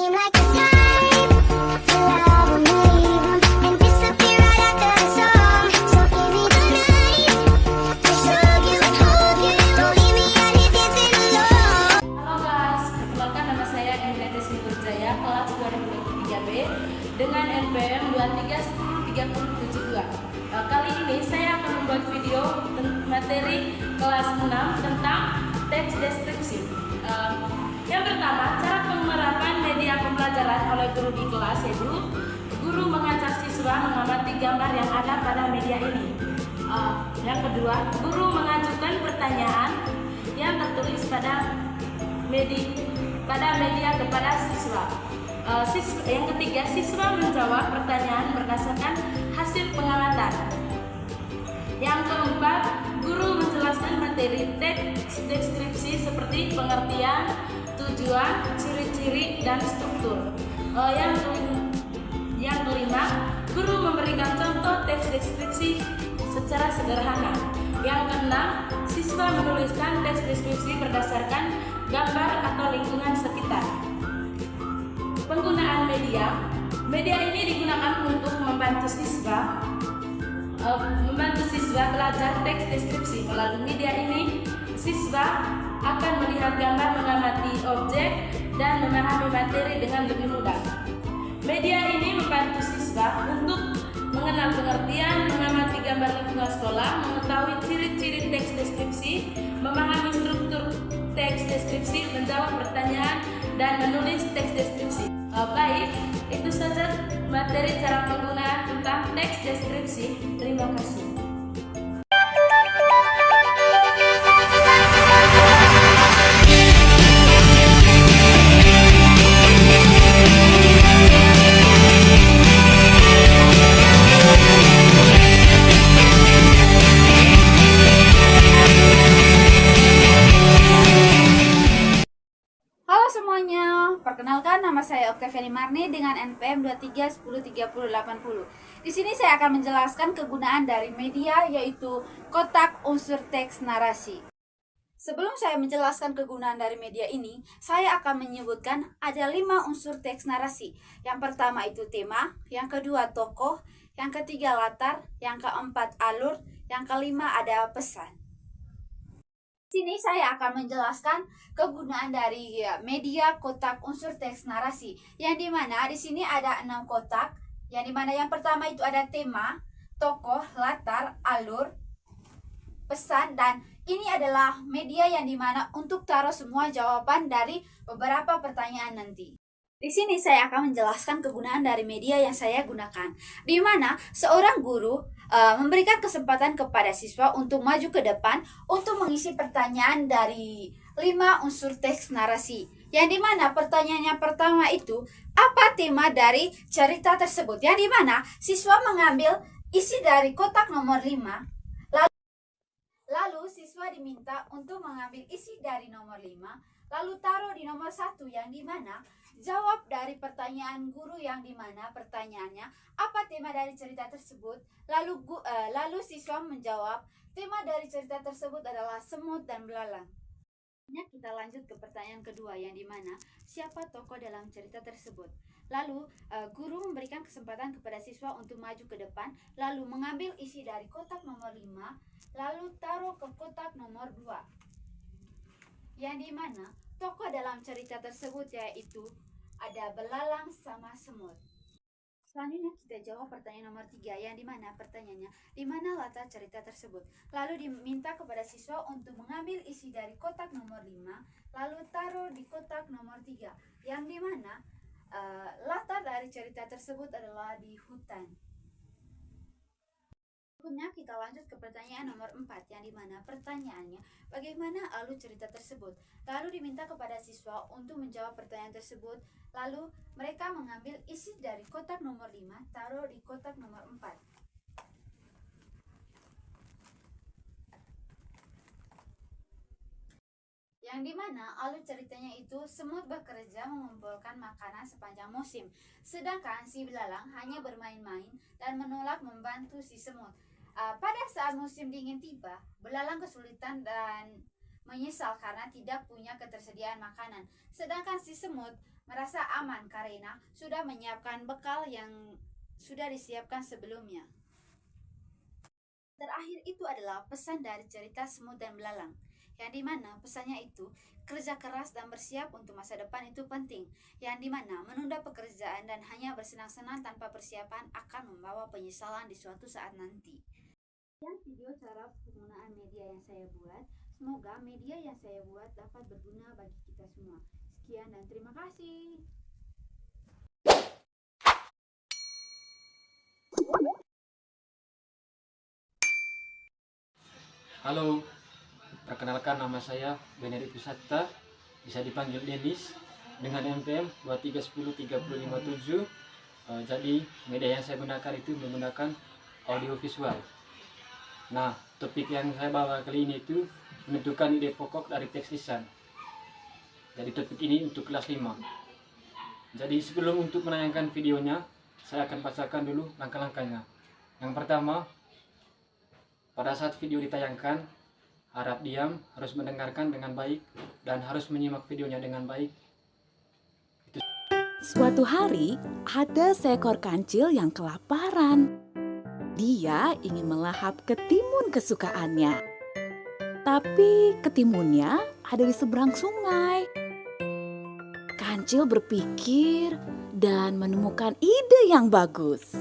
seem like the type to love 'em, leave 'em, and disappear right after the song. So give me the night to show you, hold you, don't leave me out here dancing alone. Halo guys, perkenalkan nama saya Eminetes Jaya, kelas 2023B dengan NPM 23103072. Kali ini saya akan membuat video materi kelas 6 tentang teks deskripsi. Yang pertama, cara penerapan media pembelajaran oleh guru di kelas, yaitu guru mengajak siswa mengamati gambar yang ada pada media ini. Yang kedua, guru mengajukan pertanyaan yang tertulis pada media kepada siswa. Yang ketiga, siswa menjawab pertanyaan berdasarkan hasil pengamatan. Yang keempat, guru menjelaskan materi teks deskripsi seperti pengertian, tujuan, ciri-ciri, dan struktur. Yang kelima, guru memberikan contoh teks deskripsi secara sederhana. Yang keenam, siswa menuliskan teks deskripsi berdasarkan gambar atau lingkungan sekitar. Penggunaan media ini digunakan untuk membantu siswa belajar teks deskripsi. Melalui media ini, siswa akan melihat gambar, mengamati objek, dan memahami materi dengan lebih mudah. Media ini membantu siswa untuk mengenal pengertian, mengamati gambar lingkungan sekolah, mengetahui ciri-ciri teks deskripsi, memahami struktur teks deskripsi, menjawab pertanyaan, dan menulis teks deskripsi. Baik, itu saja materi cara penggunaan tentang teks deskripsi. Terima kasih. Halo semuanya, perkenalkan nama saya Oktavia Marni dengan NPM 23103080. Di sini saya akan menjelaskan kegunaan dari media, yaitu kotak unsur teks narasi. Sebelum saya menjelaskan kegunaan dari media ini, saya akan menyebutkan ada 5 unsur teks narasi. Yang pertama itu tema, yang kedua tokoh, yang ketiga latar, yang keempat alur, yang kelima ada pesan. Di sini saya akan menjelaskan kegunaan dari media kotak unsur teks narasi, yang dimana di sini ada 6 kotak, yang dimana yang pertama itu ada tema, tokoh, latar, alur, pesan, dan ini adalah media yang dimana untuk taruh semua jawaban dari beberapa pertanyaan nanti. Di sini saya akan menjelaskan kegunaan dari media yang saya gunakan, di mana seorang guru memberikan kesempatan kepada siswa untuk maju ke depan untuk mengisi pertanyaan dari 5 unsur teks narasi. Yang dimana pertanyaannya pertama itu, apa tema dari cerita tersebut? Yang dimana siswa mengambil isi dari kotak nomor 5. Lalu siswa diminta untuk mengambil isi dari nomor 5, lalu taruh di nomor 1, yang dimana jawab dari pertanyaan guru, yang dimana pertanyaannya apa tema dari cerita tersebut. Lalu siswa menjawab tema dari cerita tersebut adalah semut dan belalang. Kita lanjut ke pertanyaan kedua, yang dimana siapa tokoh dalam cerita tersebut. Lalu guru memberikan kesempatan kepada siswa untuk maju ke depan, lalu mengambil isi dari kotak nomor 5, lalu taruh ke kotak nomor 2, yang dimana tokoh dalam cerita tersebut yaitu ada belalang sama semut. Selanjutnya kita jawab pertanyaan nomor 3, yang dimana pertanyaannya di mana latar cerita tersebut. Lalu diminta kepada siswa untuk mengambil isi dari kotak nomor 5, lalu taruh di kotak nomor 3, yang dimana latar dari cerita tersebut adalah di hutan. Berikutnya kita lanjut ke pertanyaan nomor 4, yang dimana pertanyaannya bagaimana alur cerita tersebut. Lalu diminta kepada siswa untuk menjawab pertanyaan tersebut, lalu mereka mengambil isi dari kotak nomor 5, taruh di kotak nomor 4. Yang dimana alur ceritanya itu semut bekerja mengumpulkan makanan sepanjang musim, sedangkan si belalang hanya bermain-main dan menolak membantu si semut. Pada saat musim dingin tiba, belalang kesulitan dan menyesal karena tidak punya ketersediaan makanan. Sedangkan si semut merasa aman karena sudah menyiapkan bekal yang sudah disiapkan sebelumnya. Terakhir itu adalah pesan dari cerita Semut dan Belalang, yang dimana pesannya itu kerja keras dan bersiap untuk masa depan itu penting, yang dimana menunda pekerjaan dan hanya bersenang-senang tanpa persiapan akan membawa penyesalan di suatu saat nanti. Sekian video cara penggunaan media yang saya buat. Semoga media yang saya buat dapat berguna bagi kita semua. Sekian dan terima kasih. Halo, perkenalkan nama saya Benerik Pusata, bisa dipanggil Denis, dengan NPM 2310357. Jadi media yang saya gunakan itu menggunakan audio visual. Nah, topik yang saya bawa kali ini itu menentukan ide pokok dari teks lisan. Jadi topik ini untuk kelas 5. Jadi sebelum untuk menayangkan videonya, saya akan bacakan dulu langkah-langkahnya. Yang pertama, pada saat video ditayangkan, harap diam, harus mendengarkan dengan baik, dan harus menyimak videonya dengan baik. Suatu hari, ada seekor kancil yang kelaparan. Dia ingin melahap ketimun kesukaannya. Tapi ketimunnya ada di seberang sungai. Kancil berpikir dan menemukan ide yang bagus.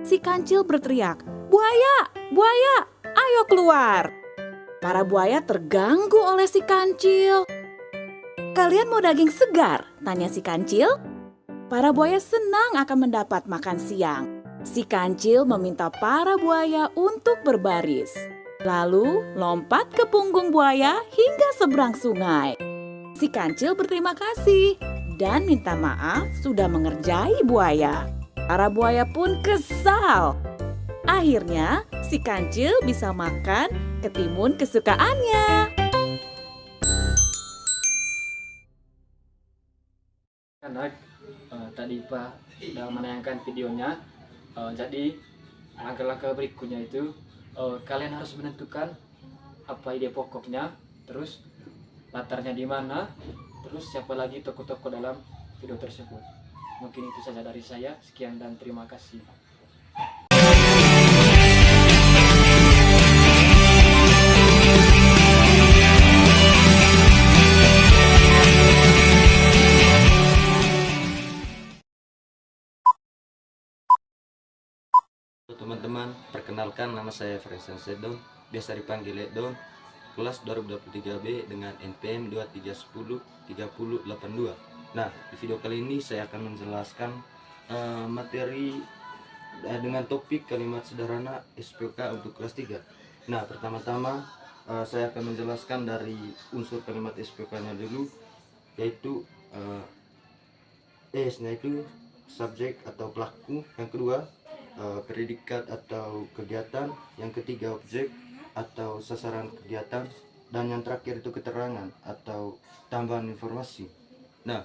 Si kancil berteriak, "Buaya, buaya! Ayo keluar!" Para buaya terganggu oleh si kancil. "Kalian mau daging segar?" tanya si kancil. Para buaya senang akan mendapat makan siang. Si kancil meminta para buaya untuk berbaris. Lalu lompat ke punggung buaya hingga seberang sungai. Si kancil berterima kasih dan minta maaf sudah mengerjai buaya. Para buaya pun kesal. Akhirnya, si kancil bisa makan ketimun kesukaannya. Anak, tadi Pak sudah menayangkan videonya. Jadi langkah-langkah berikutnya itu kalian harus menentukan apa ide pokoknya, terus latarnya di mana, terus siapa lagi tokoh-tokoh dalam video tersebut. Mungkin itu saja dari saya. Sekian dan terima kasih. Teman-teman, perkenalkan nama saya Fresen Sedon, biasa dipanggil Edon, kelas 2023B dengan NPM 23103082. Nah, di video kali ini saya akan menjelaskan materi dengan topik kalimat sederhana SPK untuk kelas 3. Nah, pertama-tama saya akan menjelaskan dari unsur kalimat SPK-nya dulu, yaitu S-nya itu subjek atau pelaku, yang kedua predikat atau kegiatan, yang ketiga objek atau sasaran kegiatan, dan yang terakhir itu keterangan atau tambahan informasi. Nah,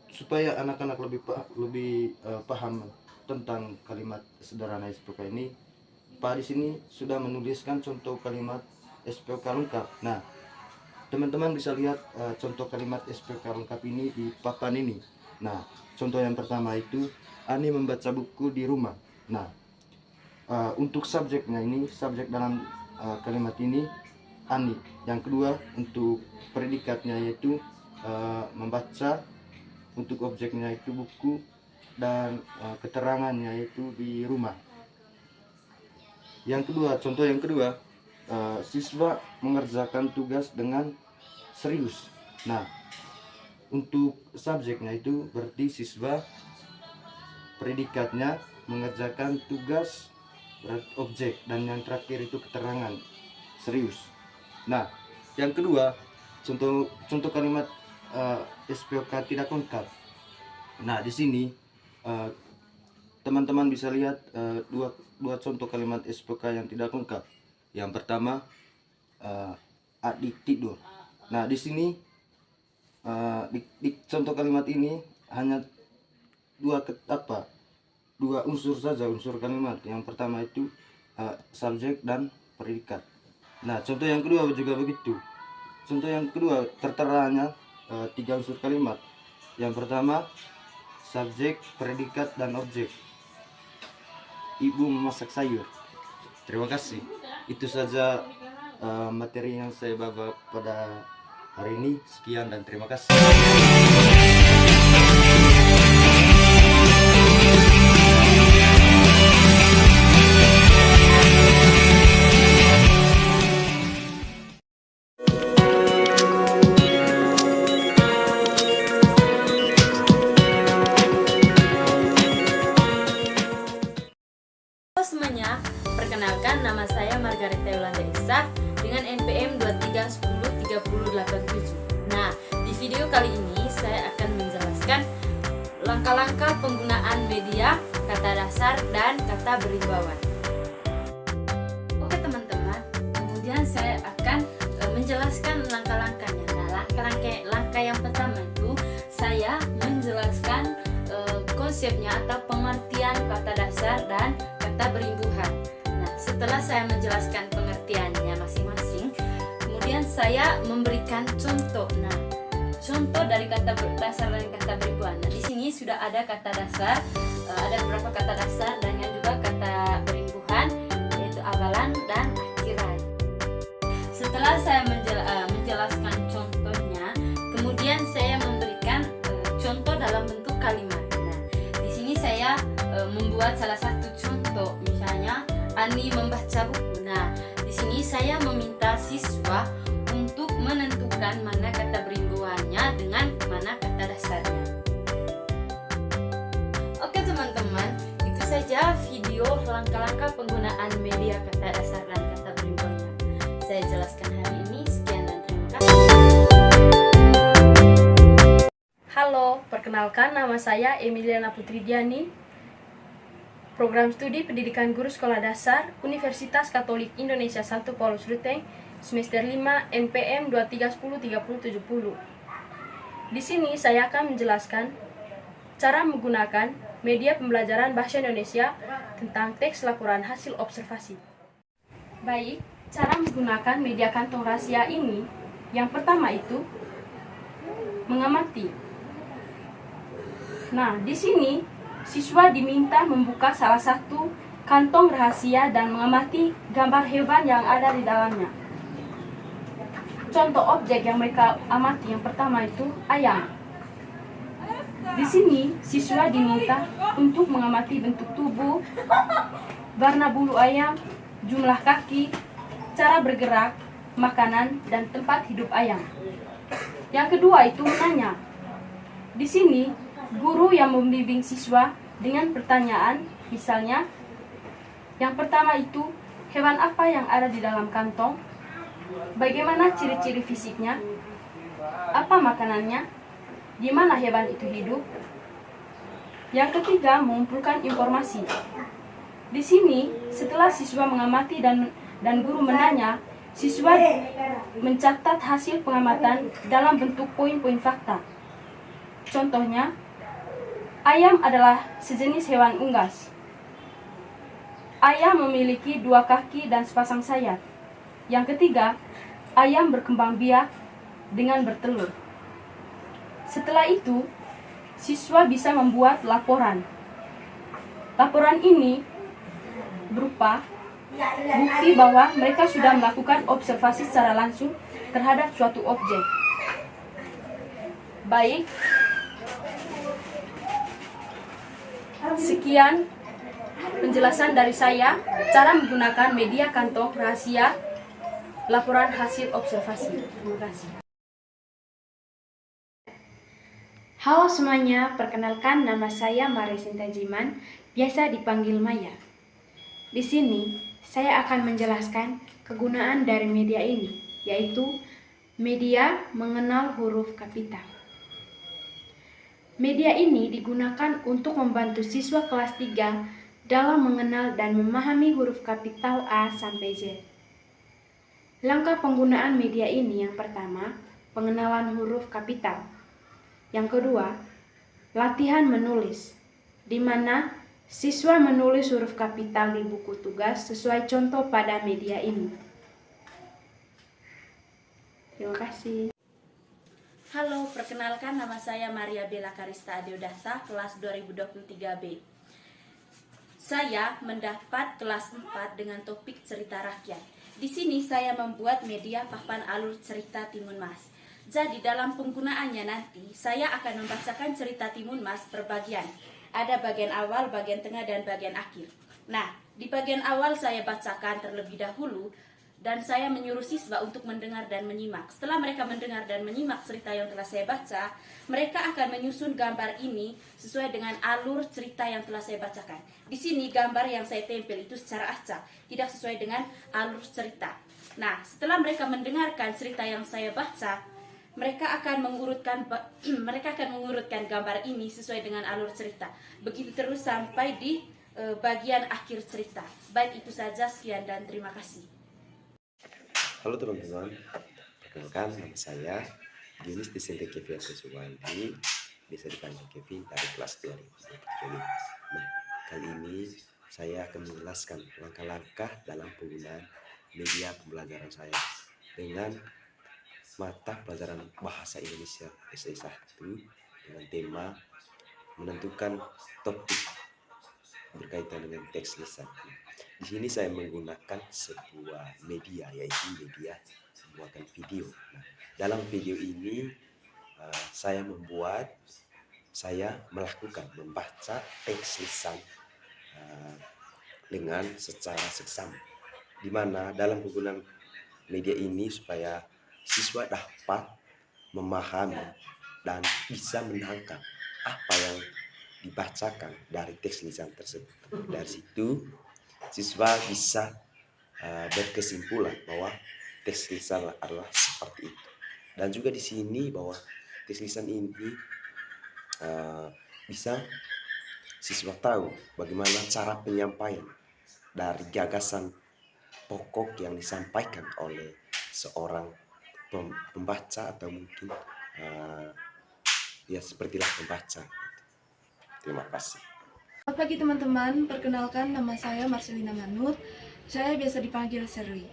supaya anak-anak lebih paham tentang kalimat sederhana SPK ini, Pak di sini sudah menuliskan contoh kalimat SPK lengkap. Nah, teman-teman bisa lihat contoh kalimat SPK lengkap ini di papan ini. Nah, contoh yang pertama itu Ani membaca buku di rumah. Nah, untuk subjeknya ini, subjek dalam kalimat ini Ani. Yang kedua, untuk predikatnya yaitu membaca, untuk objeknya itu buku, dan keterangannya yaitu di rumah. Yang kedua, contoh yang kedua, siswa mengerjakan tugas dengan serius. Nah, untuk subjeknya itu berarti siswa, predikatnya mengerjakan tugas, objek, dan yang terakhir itu keterangan serius. Nah, yang kedua, contoh kalimat SPK tidak lengkap. Nah, di sini teman-teman bisa lihat dua contoh kalimat SPK yang tidak lengkap. Yang pertama, adik tidur. Nah, di sini di contoh kalimat ini hanya dua unsur saja, unsur kalimat. Yang pertama itu subjek dan predikat. Nah, contoh yang kedua juga begitu. Contoh yang kedua terteranya tiga unsur kalimat. Yang pertama, subjek, predikat, dan objek. Ibu memasak sayur. Terima kasih. Itu saja materi yang saya bawa pada hari ini. Sekian dan terima kasih. Halo semuanya, perkenalkan nama saya Margareta Yolanda Esa dengan NPM 23103087. Nah, di video kali ini saya akan menjelaskan langkah-langkah penggunaan media, kata dasar, dan kata berimbawan. Oke teman-teman, kemudian saya akan menjelaskan langkah-langkahnya. Nah, langkah yang pertama itu saya menjelaskan konsepnya atau pengertian kata dasar dan kata berimbuhan. Nah, setelah saya menjelaskan pengertiannya masing-masing, kemudian saya memberikan contoh. Nah, contoh dari kata dasar dan kata berimbuhan. Nah, di sini sudah ada kata dasar, ada beberapa kata dasar dan juga kata berimbuhan, yaitu awalan dan akhiran. Setelah saya menjelaskan contohnya, kemudian saya memberikan contoh dalam bentuk kalimat. Saya membuat salah satu contoh, misalnya Ani membaca buku. Nah, di sini saya meminta siswa untuk menentukan mana kata berimbuhannya dengan mana kata dasarnya. Oke teman-teman, itu saja video langkah-langkah penggunaan media kata dasar dan kata berimbuhannya. Saya jelaskan hari ini. Sekian dan terima kasih. Halo, perkenalkan nama saya Emiliana Putri Diani, Program Studi Pendidikan Guru Sekolah Dasar Universitas Katolik Indonesia 1 Paulus Ruteng, semester 5 NPM 23103070. Di sini saya akan menjelaskan cara menggunakan media pembelajaran bahasa Indonesia tentang teks laporan hasil observasi. Baik, cara menggunakan media kantong rahasia ini, yang pertama itu mengamati. Nah, di sini siswa diminta membuka salah satu kantong rahasia dan mengamati gambar hewan yang ada di dalamnya. Contoh objek yang mereka amati yang pertama itu ayam. Di sini siswa diminta untuk mengamati bentuk tubuh, warna bulu ayam, jumlah kaki, cara bergerak, makanan, dan tempat hidup ayam. Yang kedua itu menanya. Di sini guru yang membimbing siswa dengan pertanyaan, misalnya yang pertama itu hewan apa yang ada di dalam kantong, bagaimana ciri-ciri fisiknya, apa makanannya, di mana hewan itu hidup. Yang ketiga, mengumpulkan informasi. Di sini setelah siswa mengamati dan guru menanya, siswa mencatat hasil pengamatan dalam bentuk poin-poin fakta. Contohnya, ayam adalah sejenis hewan unggas. Ayam memiliki 2 kaki dan sepasang sayap. Yang ketiga, ayam berkembang biak dengan bertelur. Setelah itu, siswa bisa membuat laporan. Laporan ini berupa bukti bahwa mereka sudah melakukan observasi secara langsung terhadap suatu objek. Baik, sekian penjelasan dari saya, cara menggunakan media kantong rahasia laporan hasil observasi. Terima kasih. Halo semuanya, perkenalkan nama saya Marisinta Jiman, biasa dipanggil Maya. Di sini, saya akan menjelaskan kegunaan dari media ini, yaitu media mengenal huruf kapital. Media ini digunakan untuk membantu siswa kelas 3 dalam mengenal dan memahami huruf kapital A sampai Z. Langkah penggunaan media ini yang pertama, pengenalan huruf kapital. Yang kedua, latihan menulis, di mana siswa menulis huruf kapital di buku tugas sesuai contoh pada media ini. Terima kasih. Halo, perkenalkan nama saya Maria Bella Karista Adeodata, kelas 2023B. Saya mendapat kelas 4 dengan topik cerita rakyat. Di sini saya membuat media papan alur cerita Timun Mas. Jadi dalam penggunaannya nanti, saya akan membacakan cerita Timun Mas per bagian. Ada bagian awal, bagian tengah, dan bagian akhir. Nah, di bagian awal saya bacakan terlebih dahulu, dan saya menyuruh siswa untuk mendengar dan menyimak. Setelah mereka mendengar dan menyimak cerita yang telah saya baca, mereka akan menyusun gambar ini sesuai dengan alur cerita yang telah saya bacakan. Di sini gambar yang saya tempel itu secara acak, tidak sesuai dengan alur cerita. Nah, setelah mereka mendengarkan cerita yang saya baca, mereka akan mengurutkan gambar ini sesuai dengan alur cerita. Begitu terus sampai di bagian akhir cerita. Baik, itu saja, sekian dan terima kasih. Halo teman-teman, perkenalkan nama saya Yunis Disente Kevin Suwandi, bisa dipanggil Kevin dari kelas 2 ini. Nah, kali ini saya akan menjelaskan langkah-langkah dalam penggunaan media pembelajaran saya dengan mata pelajaran Bahasa Indonesia SA 1 dengan tema menentukan topik berkaitan dengan teks lisan. Di sini saya menggunakan sebuah media, yaitu media membuatkan video. Nah, dalam video ini saya membaca teks lisan dengan secara seksama. Di mana dalam penggunaan media ini supaya siswa dapat memahami dan bisa menangkap apa yang dibacakan dari teks lisan tersebut. Dari situ siswa bisa berkesimpulan bahwa teks lisan adalah seperti itu. Dan juga di sini bahwa teks lisan ini bisa siswa tahu bagaimana cara penyampaian dari gagasan pokok yang disampaikan oleh seorang pembaca atau mungkin ya sepertilah pembaca. Terima kasih. Selamat pagi teman-teman, perkenalkan nama saya Marcelina Manur. Saya biasa dipanggil Shirley.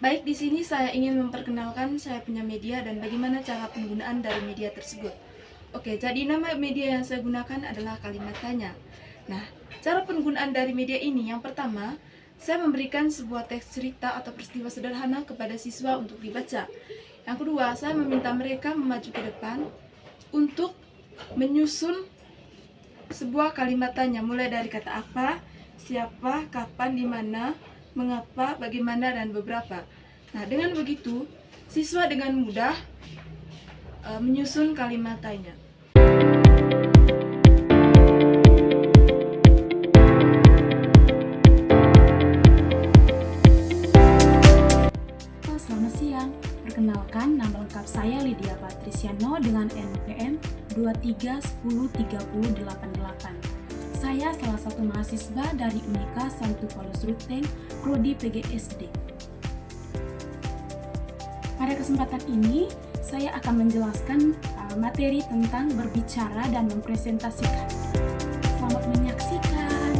Baik, di sini saya ingin memperkenalkan saya punya media dan bagaimana cara penggunaan dari media tersebut. Oke, jadi nama media yang saya gunakan adalah Kalimat Tanya. Nah, cara penggunaan dari media ini yang pertama, saya memberikan sebuah teks cerita atau peristiwa sederhana kepada siswa untuk dibaca. Yang kedua, saya meminta mereka memaju ke depan untuk menyusun sebuah kalimat tanya mulai dari kata apa, siapa, kapan, di mana, mengapa, bagaimana, dan beberapa. Nah, dengan begitu siswa dengan mudah menyusun kalimat tanya. Selamat siang, perkenalkan nama lengkap saya Lydia Patriciano dengan NPM 23103088. Saya salah satu mahasiswa dari Unika Santo Paulus Ruteng, Prodi PGSD. Pada kesempatan ini, saya akan menjelaskan materi tentang berbicara dan mempresentasikan. Selamat menyaksikan.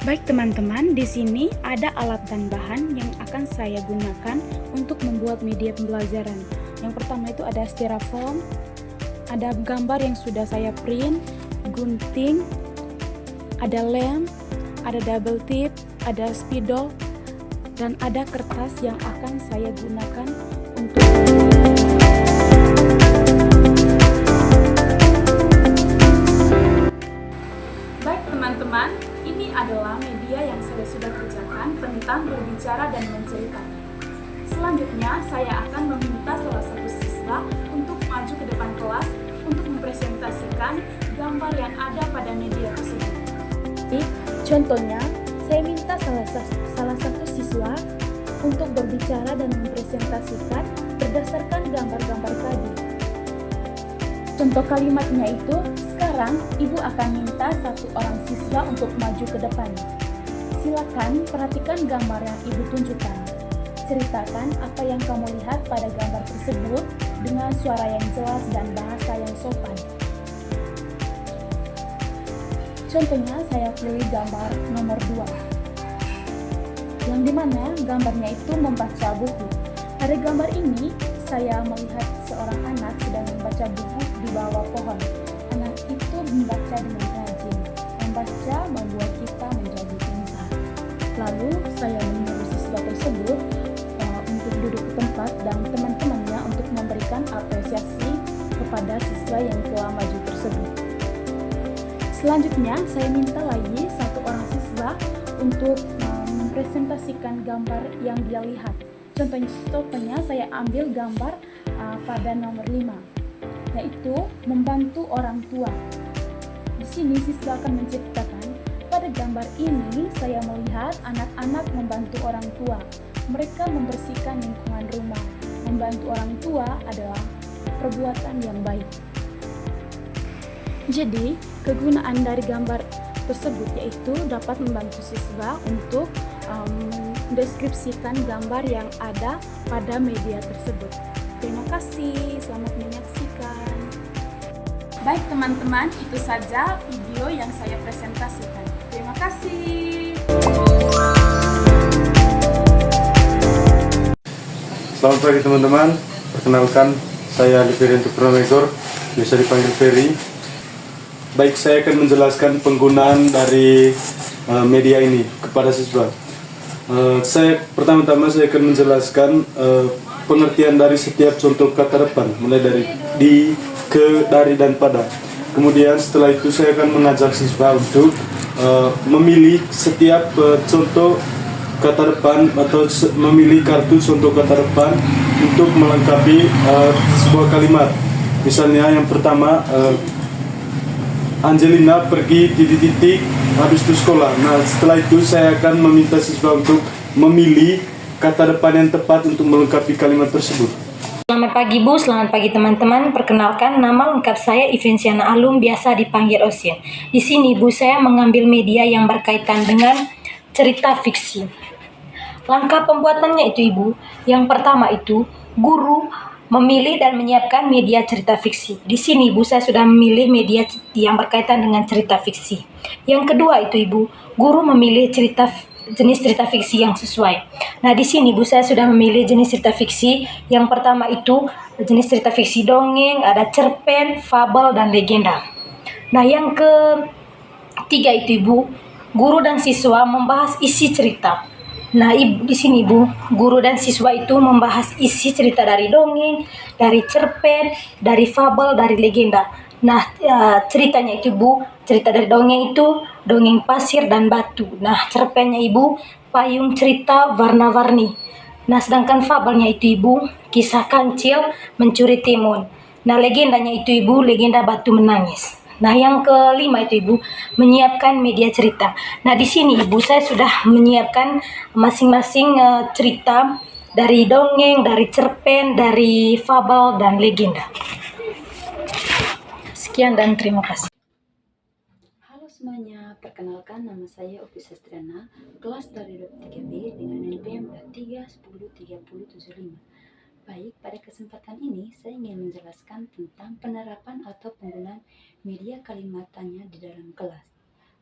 Baik teman-teman, di sini ada alat dan bahan yang akan saya gunakan untuk membuat media pembelajaran. Yang pertama itu ada styrofoam, ada gambar yang sudah saya print, gunting, ada lem, ada double tip, ada spidol, dan ada kertas yang akan saya gunakan untuk baik teman-teman, ini adalah media yang saya sudah kerjakan tentang berbicara dan menceritakan. Selanjutnya, saya akan meminta salah satu siswa untuk maju ke depan kelas untuk mempresentasikan gambar yang ada pada media tersebut. Contohnya, saya minta salah satu siswa untuk berbicara dan mempresentasikan berdasarkan gambar-gambar tadi. Contoh kalimatnya itu, sekarang Ibu akan minta satu orang siswa untuk maju ke depan. Silakan perhatikan gambar yang Ibu tunjukkan. Ceritakan apa yang kamu lihat pada gambar tersebut dengan suara yang jelas dan bahasa yang sopan. Contohnya saya pilih gambar nomor 2, yang dimana gambarnya itu membaca buku. Pada gambar ini saya melihat seorang anak sedang membaca buku di bawah pohon. Anak itu membaca dengan rajin. Membaca membuat kita menjadi pintar. Lalu saya menyuruh siswa tersebut untuk duduk ke tempat dan teman-temannya untuk memberikan apresiasi kepada siswa yang telah maju tersebut. Selanjutnya saya minta lagi satu orang siswa untuk mempresentasikan gambar yang dia lihat. Contohnya saya ambil gambar pada nomor 5, yaitu membantu orang tua. Di sini siswa akan menceritakan, pada gambar ini saya melihat anak-anak membantu orang tua. Mereka membersihkan lingkungan rumah. Membantu orang tua adalah perbuatan yang baik. Jadi, kegunaan dari gambar tersebut yaitu dapat membantu siswa untuk mendeskripsikan gambar yang ada pada media tersebut. Terima kasih, selamat menyaksikan. Baik teman-teman, itu saja video yang saya presentasikan. Terima kasih. Selamat pagi teman-teman, perkenalkan saya Liverianto Pramegor, biasa dipanggil Ferry. Baik, saya akan menjelaskan penggunaan dari media ini kepada siswa. Pertama-tama saya akan menjelaskan pengertian dari setiap contoh kata depan, mulai dari di, ke, dari, dan pada. Kemudian setelah itu saya akan mengajak siswa untuk memilih setiap contoh kata depan atau memilih kartu contoh kata depan untuk melengkapi sebuah kalimat. Misalnya yang pertama, Angelina pergi titik-titik habis itu sekolah. Nah, setelah itu saya akan meminta siswa untuk memilih kata depan yang tepat untuk melengkapi kalimat tersebut. Selamat pagi Bu, selamat pagi teman-teman. Perkenalkan, nama lengkap saya Ivenciana Alum, biasa dipanggil Ocean. Di sini Bu, saya mengambil media yang berkaitan dengan cerita fiksi. Langkah pembuatannya itu Ibu, yang pertama itu guru memilih dan menyiapkan media cerita fiksi. Di sini Ibu, saya sudah memilih media yang berkaitan dengan cerita fiksi. Yang kedua itu Ibu, guru memilih jenis cerita fiksi yang sesuai. Nah, di sini Bu, saya sudah memilih jenis cerita fiksi. Yang pertama itu jenis cerita fiksi dongeng, ada cerpen, fabel, dan legenda. Nah, yang ketiga itu Ibu, guru dan siswa membahas isi cerita. Nah, di sini Bu, guru dan siswa itu membahas isi cerita dari dongeng, dari cerpen, dari fabel, dari legenda. Nah, ceritanya itu Bu, cerita dari dongeng itu dongeng pasir dan batu. Nah, cerpennya Ibu, payung cerita warna-warni. Nah, sedangkan fabelnya itu Ibu, kisah kancil mencuri timun. Nah, legendanya itu Ibu, legenda batu menangis. Nah, yang kelima itu Ibu, menyiapkan media cerita. Nah, di sini Ibu, saya sudah menyiapkan masing-masing cerita dari dongeng, dari cerpen, dari fabel, dan legenda. Sekian dan terima kasih. Halo semuanya, perkenalkan nama saya Opi Sastriana, kelas dari 3B dengan NPM 3103075. Baik, pada kesempatan ini saya ingin menjelaskan tentang penerapan atau penggunaan media kalimat tanya di dalam kelas.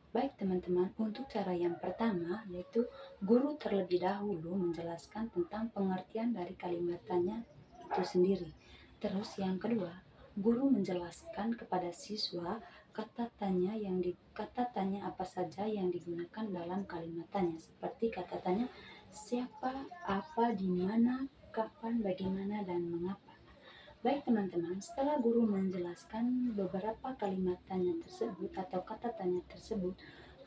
Baik teman-teman, untuk cara yang pertama yaitu guru terlebih dahulu menjelaskan tentang pengertian dari kalimat tanya itu sendiri. Terus yang kedua, guru menjelaskan kepada siswa kata tanya apa saja yang digunakan dalam kalimat tanya, seperti kata tanya siapa, apa, di mana, kapan, bagaimana, dan mengapa. Baik teman-teman, setelah guru menjelaskan beberapa kalimat tanya tersebut atau kata tanya tersebut,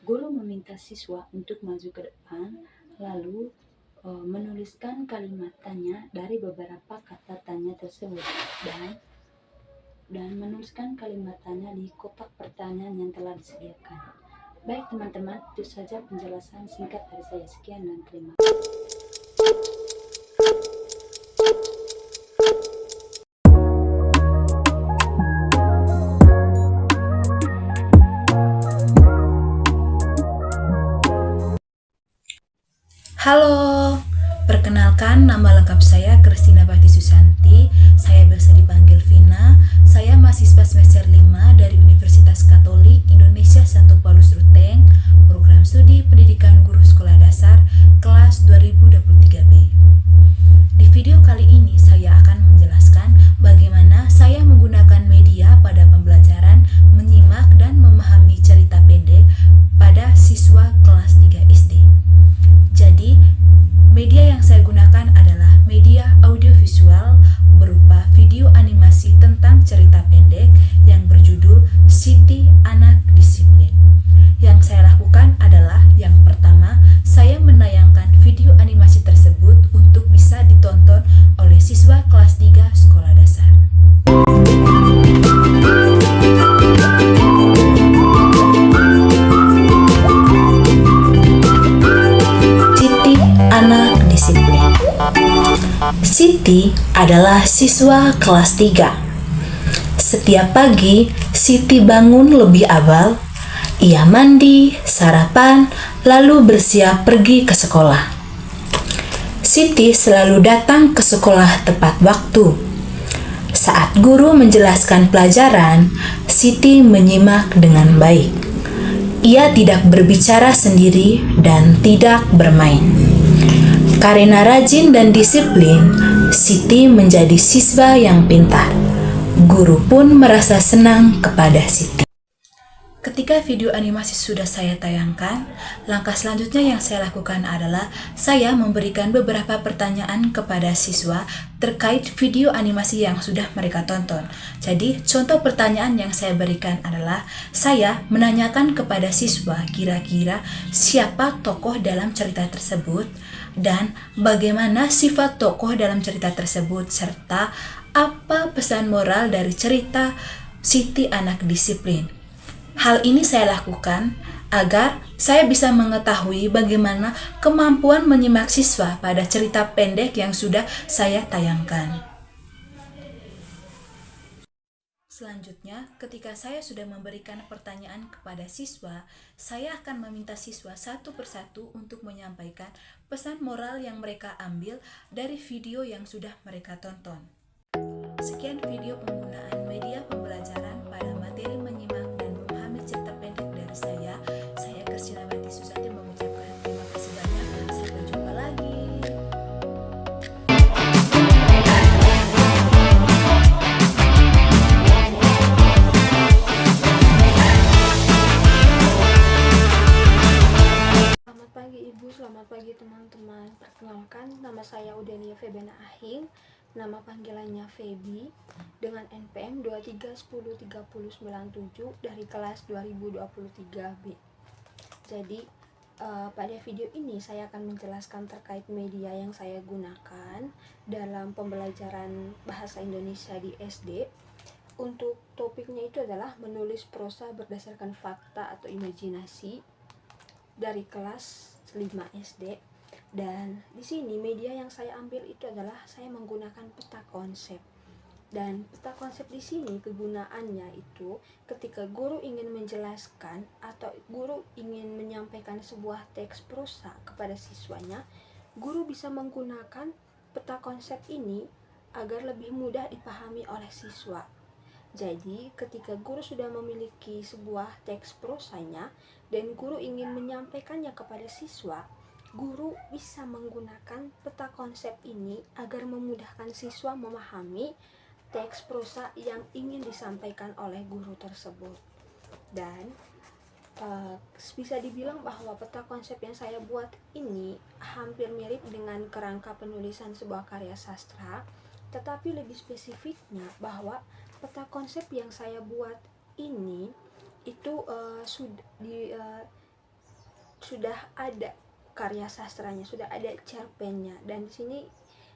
guru meminta siswa untuk maju ke depan lalu menuliskan kalimat tanya dari beberapa kata tanya tersebut dan menuliskan kalimat tanya di kotak pertanyaan yang telah disediakan. Baik teman-teman, itu saja penjelasan singkat dari saya. Sekian dan terima kasih. Halo, perkenalkan nama lengkap saya Kristina Bakti Susanti. Saya biasa dipanggil Vina. Saya mahasiswa semester 5 dari Universitas Katolik Indonesia Santo Paulus Program Studi Pendidikan Guru Sekolah Dasar kelas 2023B. Di video kali ini saya akan menjelaskan bagaimana saya menggunakan media pada pembelajaran menyimak dan memahami cerita pendek pada siswa kelas 3 SD. Jadi, media yang saya gunakan adalah media audiovisual berupa video animasi tentang cerita pendek yang berjudul Siti Anak Disiplin. Yang saya lakukan adalah yang pertama, saya menayangkan video animasi tersebut untuk bisa ditonton oleh siswa kelas 3 sekolah dasar. Siti Anak Disiplin. Siti adalah siswa kelas 3. Setiap pagi, Siti bangun lebih awal. Ia mandi, sarapan, lalu bersiap pergi ke sekolah. Siti selalu datang ke sekolah tepat waktu. Saat guru menjelaskan pelajaran, Siti menyimak dengan baik. Ia tidak berbicara sendiri dan tidak bermain. Karena rajin dan disiplin, Siti menjadi siswa yang pintar. Guru pun merasa senang kepada Siti. Ketika video animasi sudah saya tayangkan, langkah selanjutnya yang saya lakukan adalah saya memberikan beberapa pertanyaan kepada siswa terkait video animasi yang sudah mereka tonton. Jadi, contoh pertanyaan yang saya berikan adalah saya menanyakan kepada siswa kira-kira siapa tokoh dalam cerita tersebut dan bagaimana sifat tokoh dalam cerita tersebut serta apa pesan moral dari cerita Siti Anak Disiplin. Hal ini saya lakukan agar saya bisa mengetahui bagaimana kemampuan menyimak siswa pada cerita pendek yang sudah saya tayangkan. Selanjutnya, ketika saya sudah memberikan pertanyaan kepada siswa, saya akan meminta siswa satu persatu untuk menyampaikan pesan moral yang mereka ambil dari video yang sudah mereka tonton. Sekian video penggunaan media pembelajaran pada materi menyimak dan memahami cerita pendek dari saya. Saya Kristinawati Susanti mengucapkan terima kasih banyak. Sampai jumpa lagi. Selamat pagi Ibu, selamat pagi teman-teman. Perkenalkan, nama saya Udenia Febena Ahing. Nama panggilannya Feby dengan NPM 23103097 dari kelas 2023B. Jadi pada video ini saya akan menjelaskan terkait media yang saya gunakan dalam pembelajaran bahasa Indonesia di SD. Untuk topiknya itu adalah menulis prosa berdasarkan fakta atau imajinasi dari kelas 5 SD. Dan di sini media yang saya ambil itu adalah saya menggunakan peta konsep. Dan peta konsep di sini kegunaannya itu ketika guru ingin menjelaskan atau guru ingin menyampaikan sebuah teks prosa kepada siswanya, guru bisa menggunakan peta konsep ini agar lebih mudah dipahami oleh siswa. Jadi, ketika guru sudah memiliki sebuah teks prosanya dan guru ingin menyampaikannya kepada siswa, guru bisa menggunakan peta konsep ini agar memudahkan siswa memahami teks prosa yang ingin disampaikan oleh guru tersebut. Dan bisa dibilang bahwa peta konsep yang saya buat ini hampir mirip dengan kerangka penulisan sebuah karya sastra, tetapi lebih spesifiknya bahwa peta konsep yang saya buat ini itu sudah ada karya sastranya, sudah ada cerpennya, dan di sini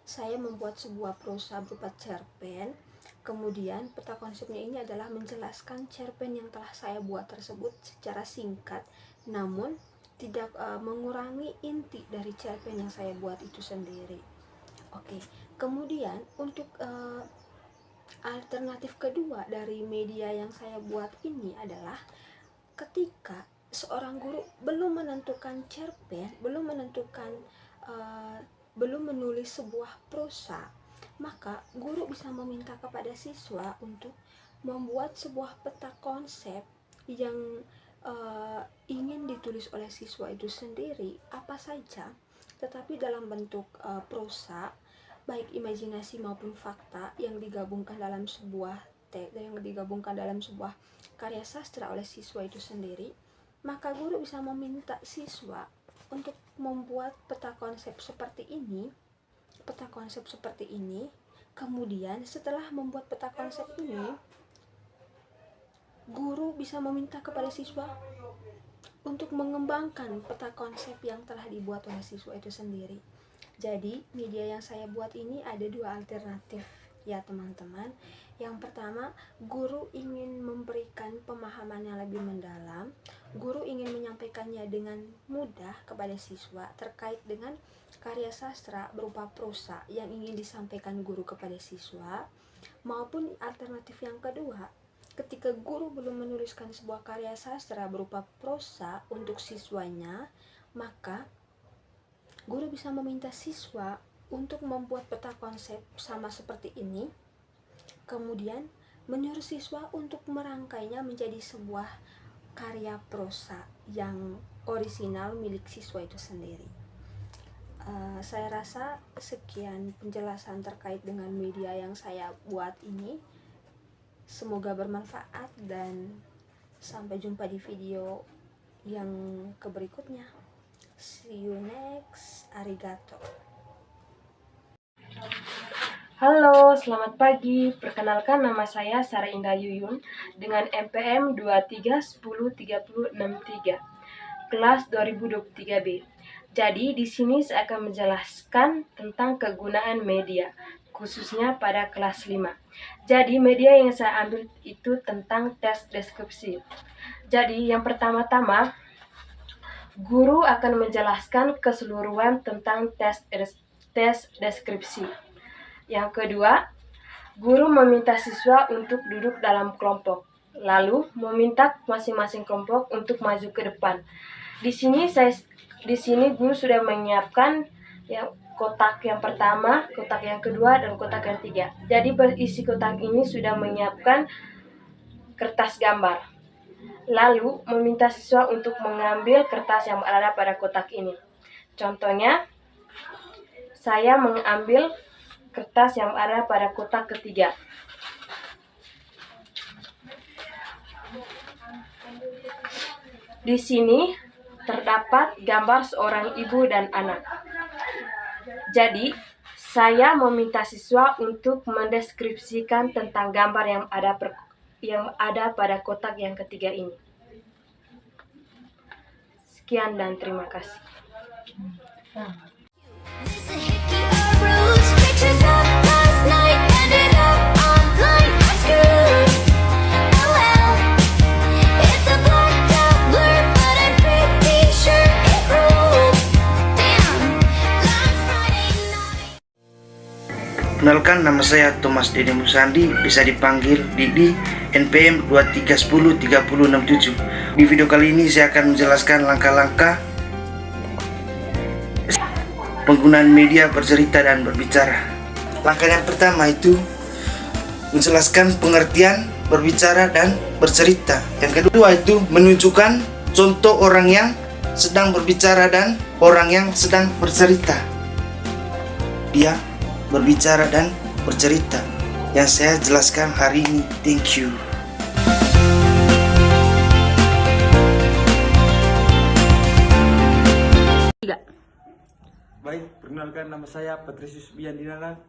saya membuat sebuah prosa berupa cerpen. Kemudian peta konsepnya ini adalah menjelaskan cerpen yang telah saya buat tersebut secara singkat, namun tidak mengurangi inti dari cerpen yang saya buat itu sendiri. Oke, kemudian untuk alternatif kedua dari media yang saya buat ini adalah ketika seorang guru belum menentukan cerpen, belum menulis sebuah prosa, maka guru bisa meminta kepada siswa untuk membuat sebuah peta konsep yang ingin ditulis oleh siswa itu sendiri apa saja, tetapi dalam bentuk prosa, baik imajinasi maupun fakta yang digabungkan dalam sebuah teks, yang digabungkan dalam sebuah karya sastra oleh siswa itu sendiri, maka guru bisa meminta siswa untuk membuat peta konsep seperti ini. Kemudian setelah membuat peta konsep ini, guru bisa meminta kepada siswa untuk mengembangkan peta konsep yang telah dibuat oleh siswa itu sendiri. Jadi media yang saya buat ini ada dua alternatif ya teman-teman. Yang pertama, guru ingin memberikan pemahaman yang lebih mendalam. Guru ingin menyampaikannya dengan mudah kepada siswa terkait dengan karya sastra berupa prosa yang ingin disampaikan guru kepada siswa. Maupun alternatif yang kedua, ketika guru belum menuliskan sebuah karya sastra berupa prosa untuk siswanya, maka guru bisa meminta siswa untuk membuat peta konsep sama seperti ini, kemudian menyuruh siswa untuk merangkainya menjadi sebuah karya prosa yang orisinal milik siswa itu sendiri. Saya rasa sekian penjelasan terkait dengan media yang saya buat ini. Semoga bermanfaat dan sampai jumpa di video yang berikutnya. See you next. Arigato. Halo, selamat pagi. Perkenalkan, nama saya Sarah Indah Yuyun dengan NPM 23103063, kelas 2023B. Jadi di sini saya akan menjelaskan tentang kegunaan media, khususnya pada kelas 5. Jadi media yang saya ambil itu tentang tes deskripsi. Jadi yang pertama-tama, guru akan menjelaskan keseluruhan tentang tes deskripsi. Yang kedua, guru meminta siswa untuk duduk dalam kelompok, lalu meminta masing-masing kelompok untuk maju ke depan. Di sini guru sudah menyiapkan kotak yang pertama, kotak yang kedua, dan kotak yang ketiga. Jadi berisi kotak ini sudah menyiapkan kertas gambar. Lalu meminta siswa untuk mengambil kertas yang berada pada kotak ini. Contohnya, saya mengambil kertas yang ada pada kotak ketiga. Di sini terdapat gambar seorang ibu dan anak. Jadi, saya meminta siswa untuk mendeskripsikan tentang gambar yang ada pada kotak yang ketiga ini. Sekian dan terima kasih. Kenalkan, nama saya Thomas Dede Musandi, bisa dipanggil Didi, NPM 23103067. Di video kali ini saya akan menjelaskan langkah-langkah penggunaan media bercerita dan berbicara. Langkah yang pertama itu menjelaskan pengertian berbicara dan bercerita. Yang kedua itu menunjukkan contoh orang yang sedang berbicara dan orang yang sedang bercerita. Dia berbicara dan bercerita yang saya jelaskan hari ini. Thank you. Baik, perkenalkan, nama saya Patrisius Biandinala,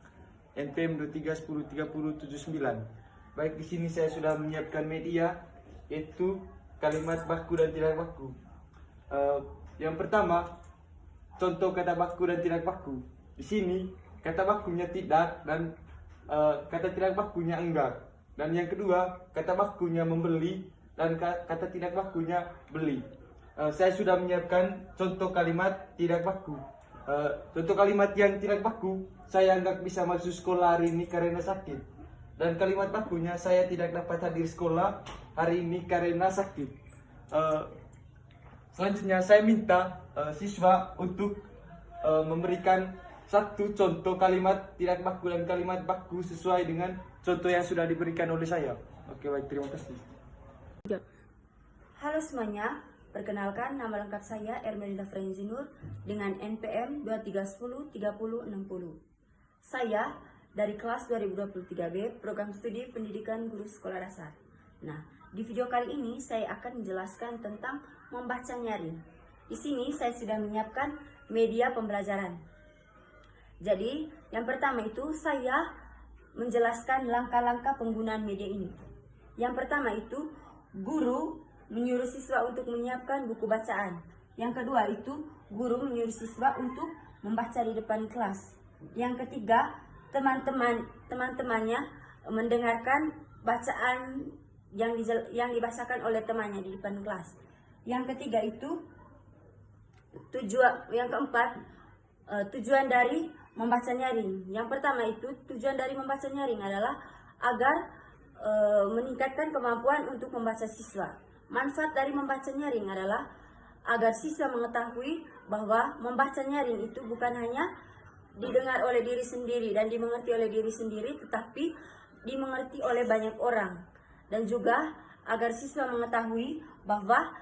NPM 23103079. Baik, di sini saya sudah menyiapkan media, yaitu kalimat baku dan tidak baku. Yang pertama, contoh kata baku dan tidak baku. Di sini kata bakunya tidak dan kata tidak bakunya enggak. Dan yang kedua, kata bakunya membeli dan kata tidak bakunya beli. Saya sudah menyiapkan contoh kalimat tidak baku. Contoh kalimat yang tidak baku, saya nggak bisa masuk sekolah hari ini karena sakit. Dan kalimat bakunya, saya tidak dapat hadir sekolah hari ini karena sakit. Selanjutnya saya minta siswa untuk memberikan satu contoh kalimat tidak baku dan kalimat baku sesuai dengan contoh yang sudah diberikan oleh saya. Oke, baik, terima kasih. Halo semuanya, perkenalkan nama lengkap saya Ermelinda Frenzinur dengan NPM 23103060. Saya dari kelas 2023B Program Studi Pendidikan Guru Sekolah Dasar. Nah, di video kali ini saya akan menjelaskan tentang membaca nyaring. Di sini saya sudah menyiapkan media pembelajaran. Jadi, yang pertama itu saya menjelaskan langkah-langkah penggunaan media ini. Yang pertama itu guru menyuruh siswa untuk menyiapkan buku bacaan. Yang kedua itu guru menyuruh siswa untuk membaca di depan kelas. Yang ketiga, teman-temannya mendengarkan bacaan yang dibacakan oleh temannya di depan kelas. Yang ketiga itu yang keempat, tujuan dari membaca nyaring. Yang pertama itu tujuan dari membaca nyaring adalah agar meningkatkan kemampuan untuk membaca siswa. Manfaat dari membaca nyaring adalah agar siswa mengetahui bahwa membaca nyaring itu bukan hanya didengar oleh diri sendiri dan dimengerti oleh diri sendiri, tetapi dimengerti oleh banyak orang. Dan juga agar siswa mengetahui bahwa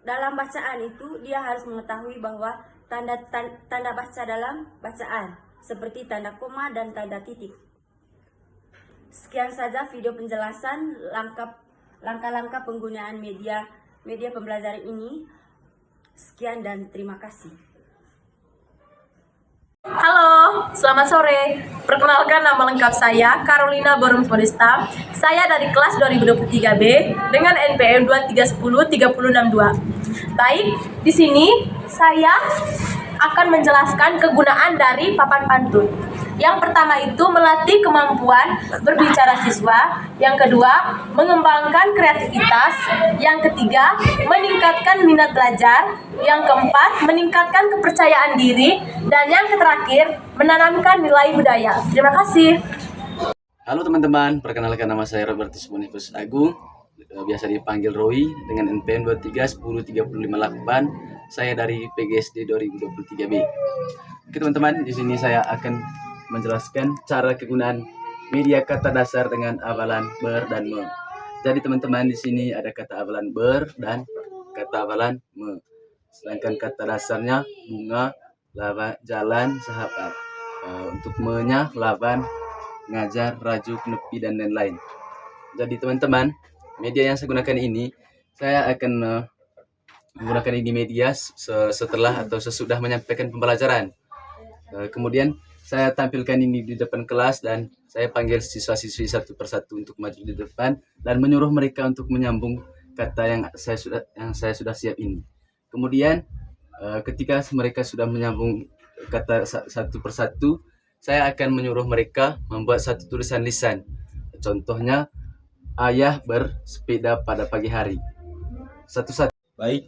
dalam bacaan itu dia harus mengetahui bahwa tanda baca dalam bacaan, seperti tanda koma dan tanda titik. Sekian saja video penjelasan langkah-langkah penggunaan media pembelajaran ini. Sekian dan terima kasih. Halo, selamat sore. Perkenalkan nama lengkap saya Carolina Borum Modesta. Saya dari kelas 2023B dengan NPM 23103062. Baik, di sini saya akan menjelaskan kegunaan dari papan pantun. Yang pertama itu melatih kemampuan berbicara siswa. Yang kedua, mengembangkan kreativitas. Yang ketiga, meningkatkan minat belajar. Yang keempat, meningkatkan kepercayaan diri. Dan yang terakhir, menanamkan nilai budaya. Terima kasih. Halo teman-teman, perkenalkan nama saya Robertus Boniface Agung, biasa dipanggil Roy dengan NPM 23103058. Saya dari PGSD 2023B. Oke teman-teman, di sini saya akan menjelaskan cara kegunaan media kata dasar dengan hafalan ber dan me. Jadi teman-teman, di sini ada kata hafalan ber dan kata hafalan me. Sedangkan kata dasarnya bunga, lava, jalan, sahabat. Untuk me-nya laban, ngajar, rajuk, nepi, dan lain-lain. Jadi teman-teman, media yang saya gunakan ini, saya akan menggunakan ini media setelah atau sesudah menyampaikan pembelajaran. Kemudian saya tampilkan ini di depan kelas dan saya panggil siswa-siswi satu persatu untuk maju di depan dan menyuruh mereka untuk menyambung kata yang saya sudah siap ini. Kemudian ketika mereka sudah menyambung kata satu persatu, saya akan menyuruh mereka membuat satu tulisan lisan. Contohnya, ayah bersepeda pada pagi hari. Satu-satu. Baik,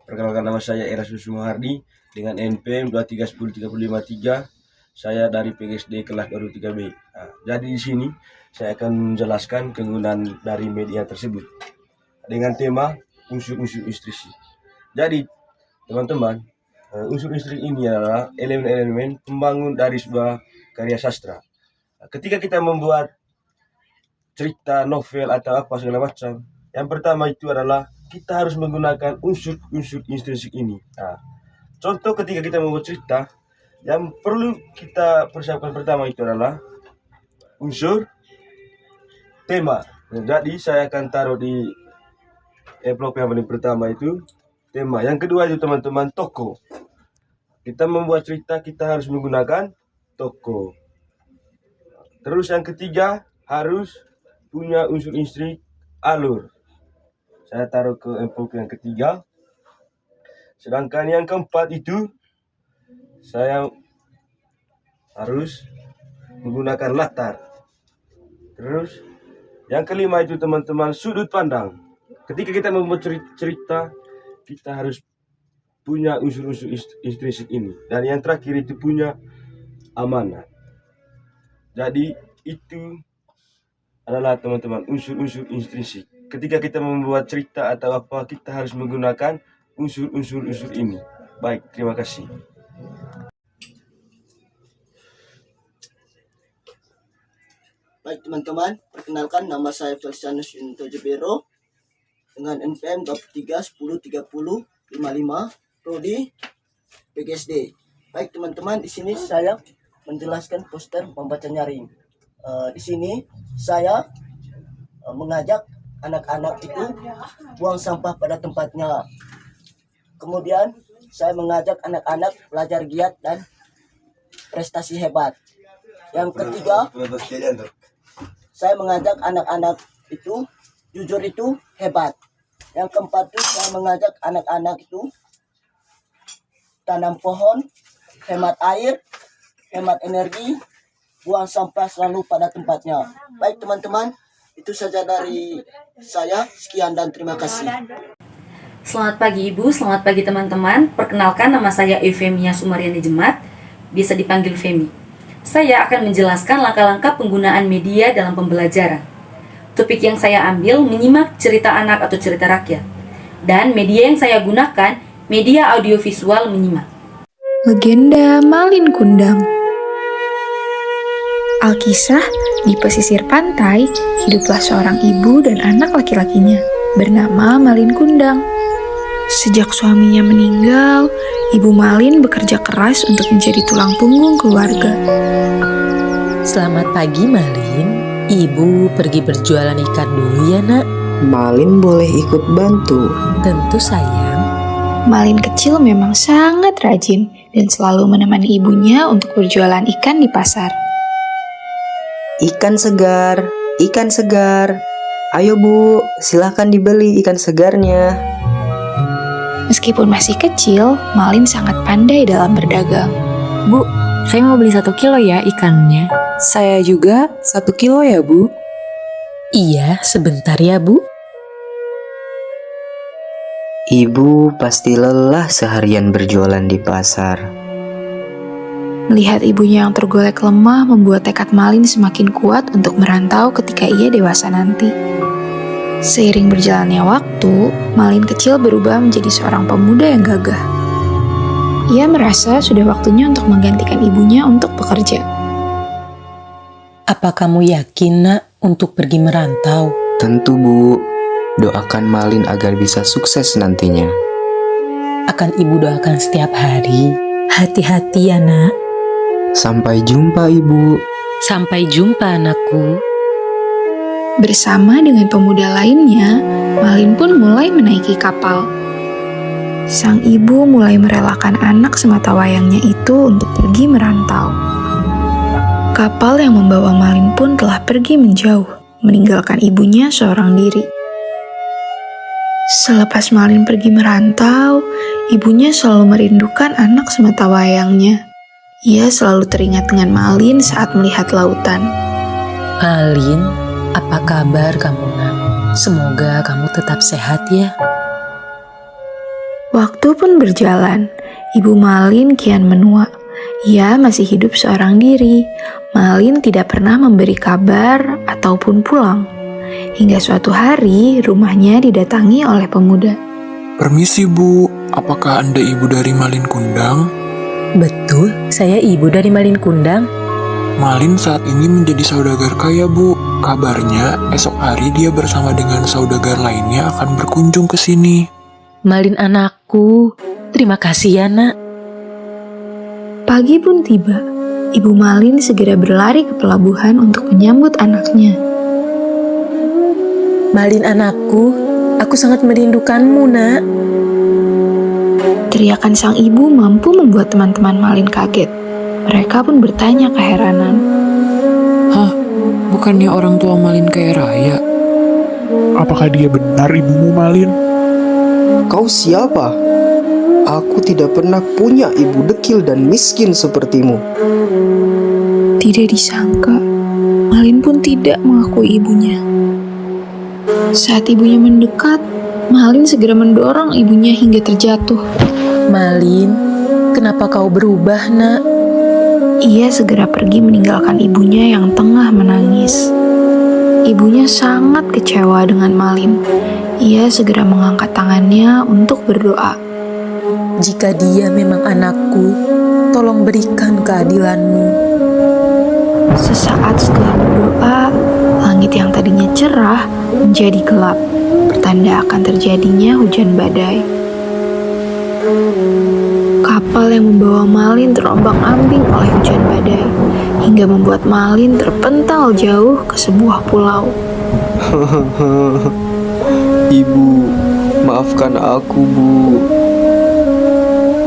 perkenalkan nama saya Erasmus Sumohardi dengan NPM 23103053. Saya dari PGSD kelas 23B. Nah, jadi di sini saya akan menjelaskan kegunaan dari media tersebut dengan tema unsur-unsur instruksi. Jadi teman-teman, unsur instruksi ini adalah elemen-elemen pembangun dari sebuah karya sastra. Ketika kita membuat cerita, novel atau apa segala macam, yang pertama itu adalah kita harus menggunakan unsur-unsur intrinsik ini. Nah, contoh ketika kita membuat cerita, yang perlu kita persiapkan pertama itu adalah unsur tema. Jadi saya akan taruh di envelope yang paling pertama itu tema. Yang kedua itu teman-teman tokoh. Kita membuat cerita, kita harus menggunakan tokoh. Terus yang ketiga harus punya unsur instrik alur. Saya taruh ke envelope yang ketiga. Sedangkan yang keempat itu saya harus menggunakan latar. Terus yang kelima itu teman-teman sudut pandang. Ketika kita membuat cerita, kita harus punya unsur-unsur intrinsik ini. Dan yang terakhir itu punya amanah. Jadi itu adalah teman-teman unsur-unsur intrinsik. Ketika kita membuat cerita atau apa, kita harus menggunakan unsur-unsur ini. Baik, terima kasih. Baik teman-teman, perkenalkan nama saya Felicianus Yunto Jebero dengan NPM 23103055 prodi PGSD. Baik teman-teman, di sini saya menjelaskan poster membaca nyaring. Di sini saya mengajak anak-anak itu buang sampah pada tempatnya. Kemudian saya mengajak anak-anak belajar giat dan prestasi hebat. Yang ketiga, saya mengajak anak-anak itu jujur itu hebat. Yang keempat itu saya mengajak anak-anak itu tanam pohon, hemat air, hemat energi, buang sampah selalu pada tempatnya. Baik teman-teman, itu saja dari saya. Sekian dan terima kasih. Selamat pagi Ibu, selamat pagi teman-teman. Perkenalkan, nama saya Evemia Sumariani Jemat, biasa dipanggil Femi. Saya akan menjelaskan langkah-langkah penggunaan media dalam pembelajaran. Topik yang saya ambil menyimak cerita anak atau cerita rakyat. Dan media yang saya gunakan, media audiovisual menyimak. Legenda Malin Kundang. Alkisah, di pesisir pantai, hiduplah seorang ibu dan anak laki-lakinya, bernama Malin Kundang. Sejak suaminya meninggal, Ibu Malin bekerja keras untuk menjadi tulang punggung keluarga. Selamat pagi, Malin. Ibu pergi berjualan ikan dulu ya, Nak. Malin boleh ikut bantu. Tentu, sayang. Malin kecil memang sangat rajin dan selalu menemani ibunya untuk berjualan ikan di pasar. Ikan segar, ikan segar. Ayo Bu, silahkan dibeli ikan segarnya. Meskipun masih kecil, Malin sangat pandai dalam berdagang. Bu, saya mau beli 1 kilo ya ikannya. Saya juga 1 kilo ya Bu. Iya, sebentar ya Bu. Ibu pasti lelah seharian berjualan di pasar. Melihat ibunya yang tergolek lemah membuat tekad Malin semakin kuat untuk merantau ketika ia dewasa nanti. Seiring berjalannya waktu, Malin kecil berubah menjadi seorang pemuda yang gagah. Ia merasa sudah waktunya untuk menggantikan ibunya untuk bekerja. Apa kamu yakin, Nak, untuk pergi merantau? Tentu Bu, doakan Malin agar bisa sukses nantinya. Akan Ibu doakan setiap hari. Hati-hati ya, Nak. Sampai jumpa Ibu. Sampai jumpa, anakku. Bersama dengan pemuda lainnya, Malin pun mulai menaiki kapal. Sang ibu mulai merelakan anak sematawayangnya itu untuk pergi merantau. Kapal yang membawa Malin pun telah pergi menjauh, meninggalkan ibunya seorang diri. Selepas Malin pergi merantau, ibunya selalu merindukan anak sematawayangnya. Ia selalu teringat dengan Malin saat melihat lautan. Malin, apa kabar kamu, Nak? Semoga kamu tetap sehat ya. Waktu pun berjalan, Ibu Malin kian menua. Ia masih hidup seorang diri. Malin tidak pernah memberi kabar ataupun pulang. Hingga suatu hari, rumahnya didatangi oleh pemuda. Permisi Bu, apakah Anda ibu dari Malin Kundang? Betul, saya ibu dari Malin Kundang. Malin saat ini menjadi saudagar kaya Bu. Kabarnya esok hari dia bersama dengan saudagar lainnya akan berkunjung ke sini. Malin anakku, terima kasih ya Nak. Pagi pun tiba. Ibu Malin segera berlari ke pelabuhan untuk menyambut anaknya. Malin anakku, aku sangat merindukanmu, Nak. Teriakan sang ibu mampu membuat teman-teman Malin kaget. Mereka pun bertanya keheranan. Hah? Bukannya orang tua Malin kaya raya? Apakah dia benar ibumu Malin? Kau siapa? Aku tidak pernah punya ibu dekil dan miskin sepertimu. Tidak disangka, Malin pun tidak mengakui ibunya. Saat ibunya mendekat, Malin segera mendorong ibunya hingga terjatuh. Malin, kenapa kau berubah, Nak? Ia segera pergi meninggalkan ibunya yang tengah menangis. Ibunya sangat kecewa dengan Malin. Ia segera mengangkat tangannya untuk berdoa. Jika dia memang anakku, tolong berikan keadilanmu. Sesaat setelah berdoa, langit yang tadinya cerah menjadi gelap. pertanda akan terjadinya hujan badai. Kapal yang membawa Malin terombang-ambing oleh hujan badai, hingga membuat Malin terpental jauh ke sebuah pulau. Ibu, maafkan aku, Bu.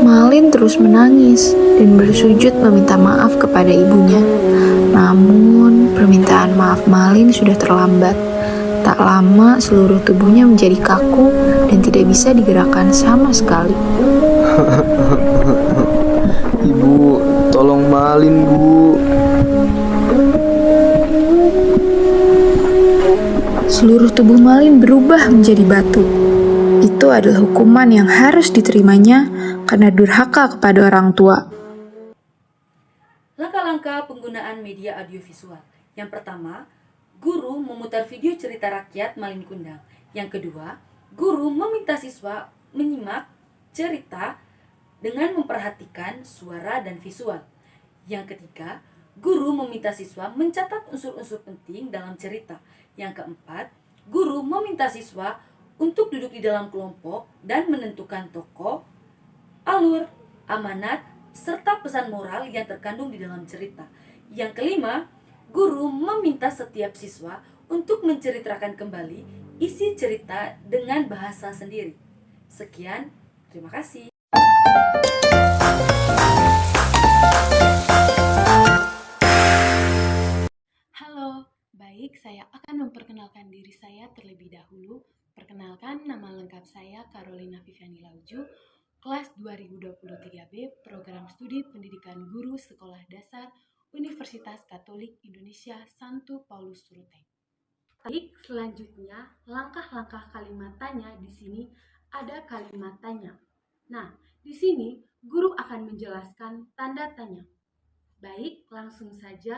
Malin terus menangis dan bersujud meminta maaf kepada ibunya. Namun, permintaan maaf Malin sudah terlambat. Tak lama, seluruh tubuhnya menjadi kaku dan tidak bisa digerakkan sama sekali. Ibu, tolong Malin, Bu. Seluruh tubuh Malin berubah menjadi batu. Itu adalah hukuman yang harus diterimanya karena durhaka kepada orang tua. Langkah-langkah penggunaan media audiovisual. Yang pertama, guru memutar video cerita rakyat Malin Kundang. Yang kedua, guru meminta siswa menyimak cerita dengan memperhatikan suara dan visual. Yang ketiga, guru meminta siswa mencatat unsur-unsur penting dalam cerita. Yang keempat, guru meminta siswa untuk duduk di dalam kelompok dan menentukan tokoh, alur, amanat, serta pesan moral yang terkandung di dalam cerita. Yang kelima, guru meminta setiap siswa untuk menceritakan kembali isi cerita dengan bahasa sendiri. Sekian, terima kasih. Halo, baik, saya akan memperkenalkan diri saya terlebih dahulu. Perkenalkan, nama lengkap saya Carolina Viviani Lauju, kelas 2023B, program studi pendidikan guru sekolah dasar Universitas Katolik Indonesia Santo Paulus Ruteng. Baik, selanjutnya langkah-langkah kalimat tanya. Di sini ada kalimat tanya. Nah, di sini guru akan menjelaskan tanda tanya. Baik, langsung saja.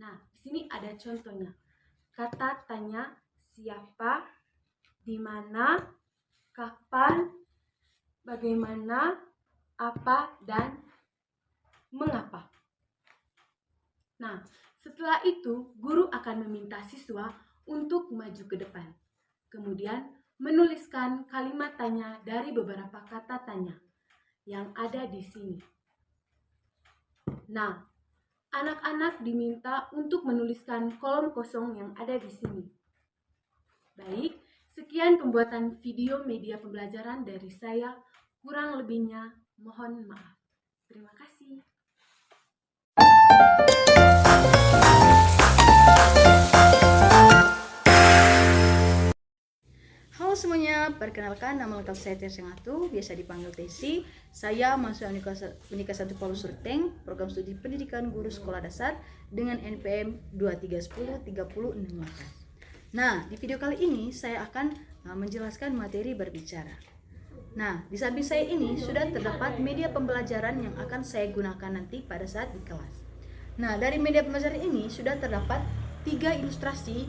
Nah, di sini ada contohnya. Kata tanya siapa, di mana, kapan, bagaimana, apa, dan mengapa. Nah, setelah itu guru akan meminta siswa untuk maju ke depan. Kemudian menuliskan kalimat tanya dari beberapa kata tanya yang ada di sini. Nah, anak-anak diminta untuk menuliskan kolom kosong yang ada di sini. Baik, sekian pembuatan video media pembelajaran dari saya. Kurang lebihnya mohon maaf. Terima kasih. Halo semuanya, perkenalkan nama lengkap saya Tia Sengatu, biasa dipanggil Tesi. Saya mahasiswa Universitas Santo Paulus Ruteng, program studi pendidikan guru sekolah dasar dengan NPM 23103068. Nah, di video kali ini saya akan menjelaskan materi berbicara. Nah, di samping saya ini sudah terdapat media pembelajaran yang akan saya gunakan nanti pada saat di kelas. Nah, dari media pembelajaran ini sudah terdapat 3 ilustrasi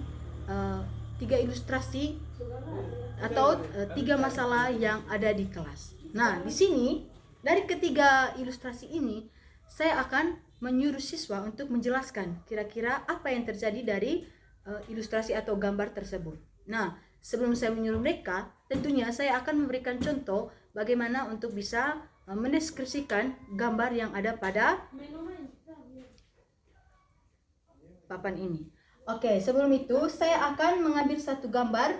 atau 3 masalah yang ada di kelas. Nah, di sini dari ketiga ilustrasi ini saya akan menyuruh siswa untuk menjelaskan kira-kira apa yang terjadi dari ilustrasi atau gambar tersebut. Nah, sebelum saya menyuruh mereka, tentunya saya akan memberikan contoh bagaimana untuk bisa mendeskripsikan gambar yang ada pada papan ini. Oke, sebelum itu saya akan mengambil satu gambar.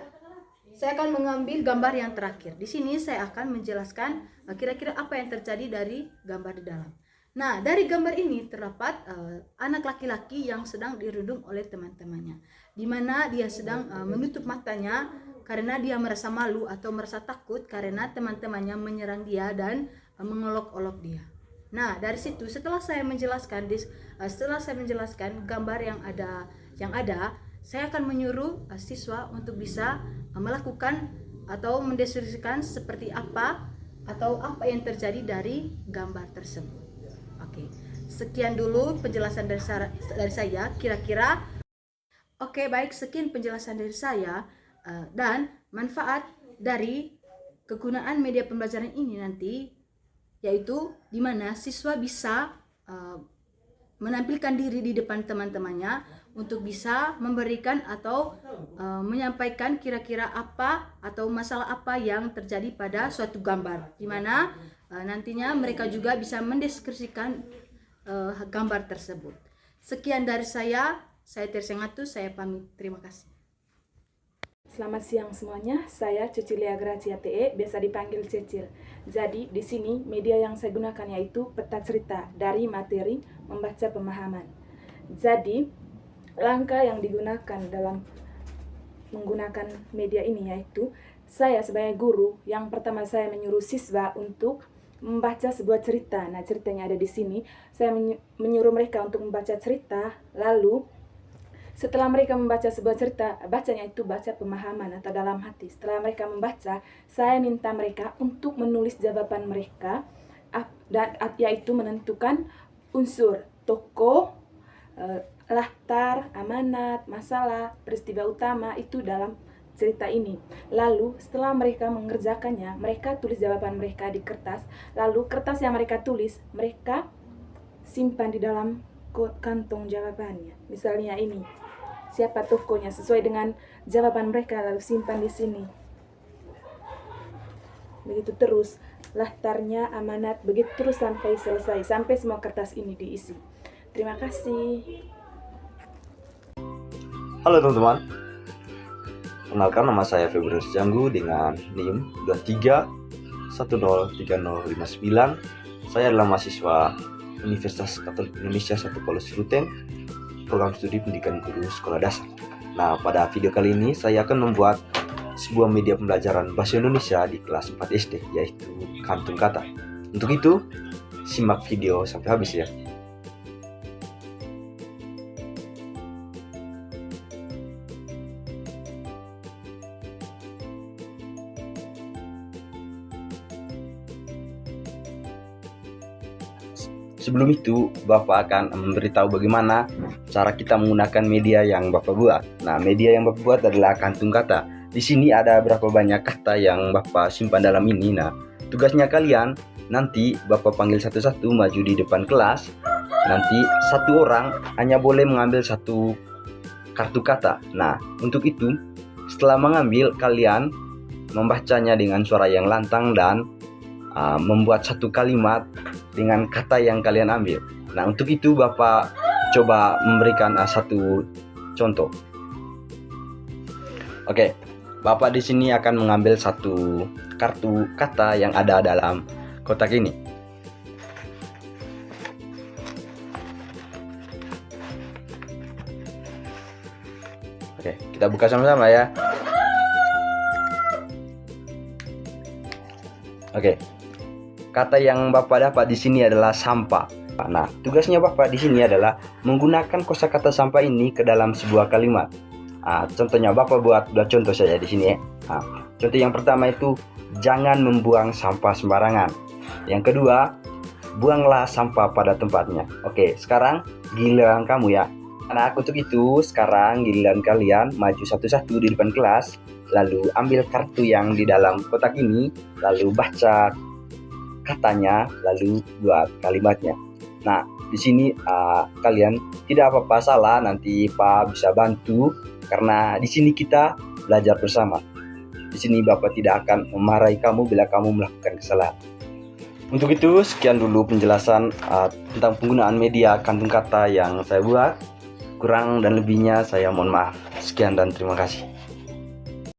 Saya akan mengambil gambar yang terakhir. Di sini saya akan menjelaskan kira-kira apa yang terjadi dari gambar di dalam. Nah, dari gambar ini terdapat anak laki-laki yang sedang dirundung oleh teman-temannya, di mana dia sedang menutup matanya karena dia merasa malu atau merasa takut karena teman-temannya menyerang dia dan mengolok-olok dia. Nah, dari situ setelah saya menjelaskan gambar yang ada, saya akan menyuruh siswa untuk bisa melakukan atau mendeskripsikan seperti apa atau apa yang terjadi dari gambar tersebut. Oke, sekian dulu penjelasan dari saya kira-kira. Oke, baik, sekian penjelasan dari saya dan manfaat dari kegunaan media pembelajaran ini nanti yaitu di mana siswa bisa menampilkan diri di depan teman-temannya untuk bisa memberikan atau menyampaikan kira-kira apa atau masalah apa yang terjadi pada suatu gambar, di mana nantinya mereka juga bisa mendeskripsikan gambar tersebut. Sekian dari saya Tersengatu, saya pamit. Terima kasih. Selamat siang semuanya, saya Cecilia Gracia TE, biasa dipanggil Cecil. Jadi di sini media yang saya gunakan yaitu peta cerita dari materi membaca pemahaman. Jadi langkah yang digunakan dalam menggunakan media ini yaitu saya sebagai guru, yang pertama saya menyuruh siswa untuk membaca sebuah cerita. Nah, ceritanya ada di sini. Saya menyuruh mereka untuk membaca cerita, lalu setelah mereka membaca sebuah cerita, bacanya itu baca pemahaman atau dalam hati. Setelah mereka membaca, saya minta mereka untuk menulis jawaban mereka, dan yaitu menentukan unsur tokoh, latar, amanat, masalah, peristiwa utama itu dalam cerita ini. Lalu setelah mereka mengerjakannya, mereka tulis jawaban mereka di kertas. Lalu kertas yang mereka tulis, mereka simpan di dalam kantong jawabannya. Misalnya ini, siapa tokohnya sesuai dengan jawaban mereka, lalu simpan di sini. Begitu terus, latarnya, amanat, begitu terus sampai selesai, sampai semua kertas ini diisi. Terima kasih. Halo teman-teman, kenalkan nama saya Februari Janggu dengan NIM 23103059. Saya adalah mahasiswa Universitas Katolik Indonesia 1 Paulus Ruteng, program studi pendidikan guru sekolah dasar. Nah, pada video kali ini saya akan membuat sebuah media pembelajaran bahasa Indonesia di kelas 4 SD, yaitu Kantun Kata. Untuk itu, simak video sampai habis ya. Sebelum itu, Bapak akan memberitahu bagaimana cara kita menggunakan media yang Bapak buat. Nah, media yang Bapak buat adalah Kantun Kata. Di sini ada berapa banyak kata yang Bapak simpan dalam ini. Nah, tugasnya kalian, nanti Bapak panggil satu-satu maju di depan kelas. Nanti satu orang hanya boleh mengambil satu kartu kata. Nah, untuk itu, setelah mengambil, kalian membacanya dengan suara yang lantang dan membuat satu kalimat dengan kata yang kalian ambil. Nah, untuk itu Bapak coba memberikan satu contoh. Oke, Bapak di sini akan mengambil satu kartu kata yang ada dalam kotak ini. Oke, kita buka sama-sama ya. Oke. Kata yang Bapak dapat di sini adalah sampah. Nah, tugasnya Bapak di sini adalah menggunakan kosakata sampah ini ke dalam sebuah kalimat. Contohnya Bapak buat dua contoh saja di sini ya. Contoh yang pertama itu jangan membuang sampah sembarangan. Yang kedua, buanglah sampah pada tempatnya. Oke, sekarang giliran kamu ya. Anak, untuk itu sekarang giliran kalian maju satu-satu di depan kelas, lalu ambil kartu yang di dalam kotak ini, lalu baca katanya, lalu buat kalimatnya. Nah, di sini kalian tidak apa-apa salah, nanti Pak bisa bantu karena di sini kita belajar bersama. Di sini Bapak tidak akan memarahi kamu bila kamu melakukan kesalahan. Untuk itu, sekian dulu penjelasan tentang penggunaan media Kantun Kata yang saya buat. Kurang dan lebihnya saya mohon maaf. Sekian dan terima kasih.